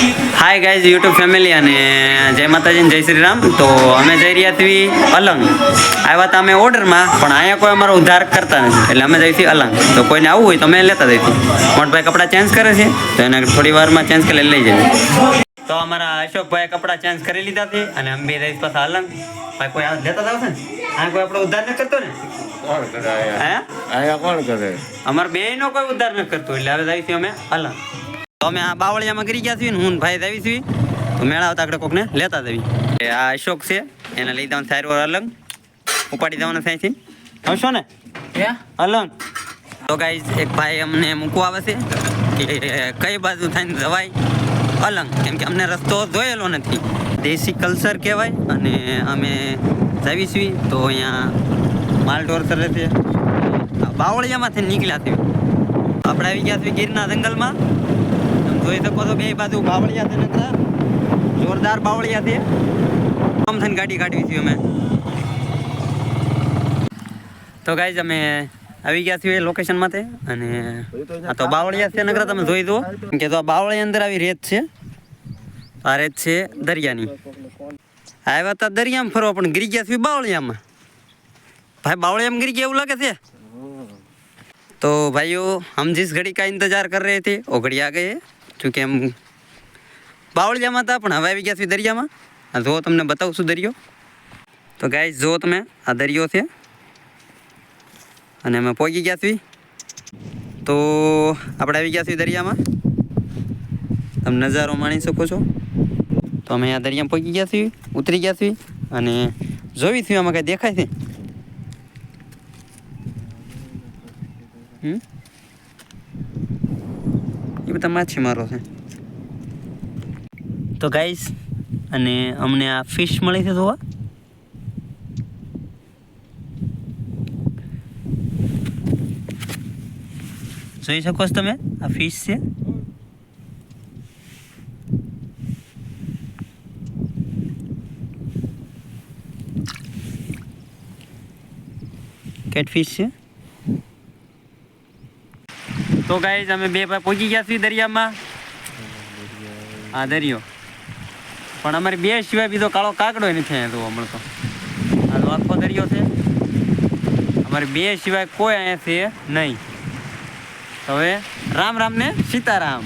Hi guys YouTube family અને જય માતાજી જય શ્રી રામ. તો અમે જઈ રહ્યા છીએ અલંગ. આવ્યા હતા અમે ઓર્ડરમાં, પણ અહીંયા કોઈ અમારો ઉદ્ધાર કરતા નથી, એટલે અમે જઈએ છીએ અલંગ. તો કોઈને આવવું હોય તો અમે લેતા જઈશું. મોટભાઈ કપડાં ચેન્જ કરે છે, તો એને થોડી વારમાં ચેન્જ કરી લઈ જઈએ. તો અમારા અશોકભાઈ કપડાં ચેન્જ કરી લીધા છે અને અમે બે જઈશ પાછા અલંગ. ભાઈ કોઈ લેતા જ આવશે ને, આ કોઈ આપણો ઉદ્ધાર નથી કરતો ને. કોણ કરે? અમારે બે નો કોઈ ઉદ્ધાર નથી કરતો, એટલે હવે જઈશું અમે અલંગ. તો અમે આ બાવળિયામાં કરી ગયા છીએ ને, હું ભાઈ આવી છીએ, તો મેળા આવતા આપણે કોકને લેતા જવી. આ અશોક છે, એને લઈ જવાનું સારું અલંગ, ઉપાડી જવાનું થાય છે. આવશો ને અલંગ? તો ગાઈઝ એક ભાઈ અમને મૂકવા આવે છે કે કઈ બાજુ થઈને જવાય અલંગ, કેમ કે અમને રસ્તો જોયેલો નથી. દેશી કલ્ચર કહેવાય અને અમે જવી છીએ. તો અહીંયા માલ ઢોર કરે છે. બાવળિયામાંથી નીકળ્યા છીએ આપણે, આવી ગયા છીએ ગીરના જંગલમાં. જોઈ શકો છો બે બાજુ બાવળિયા છે ને, જોરદાર બાવળિયા છે. આમ થઈને ગાડી કાઢવી છે અમે. તો ગાઈઝ અમે આવી ગયા છીએ લોકેશનમાંથી અને આ તો બાવળિયા છે નગર, તમે જોઈ દો કે તો આ બાવળિયા અંદર આવી રેત છે. આ રેત છે દરિયાની. આવ્યા હતા દરિયામાં ફરવા, પણ ગીરી ગયા છીએ બાવળિયામાં. ભાઈ બાવળિયામાં ગીરી ગયા એવું લાગે છે. तो भाइयों हम जिस घड़ी का इंतज़ार कर रहे थे वो घड़ी आ गई है, चूँकि हम बावळियाમાં હતા પણ હવે આવી ગયા છીએ દરિયામાં. આ જો તમને બતાવું છું દરિયો. તો ગાઈસ જો તમે આ દરિયો છે અને અમે પહોંચી ગયા છીએ. તો આપણે આવી ગયા છીએ દરિયામાં, તમે નજારો માણી શકો છો. તો અમે આ દરિયામાં પહોંચી ગયા છીએ, ઉતરી ગયા છીએ અને જોઈ છીએ આમાં કાંઈ દેખાય છે. એ બધા માછીમારો છે. તો ગાઈસ અને અમને આ ફિશ મળી છે જોવા. જોઈ શકો છો તમે, આ ફિશ છે. કેટફિશ છે. તો ગાઈઝ અમે બે ભાઈ પહોંચી ગયા છીએ દરિયામાં. આ દરિયો પણ અમારી બે સિવાય બીજો કાળો કાકડો નથી અહીંયા જોવા મળતો. આ તો આખો દરિયો છે, અમારી બે સિવાય કોઈ અહીંયા છે નહીં. તો હવે રામ રામ ને સીતારામ.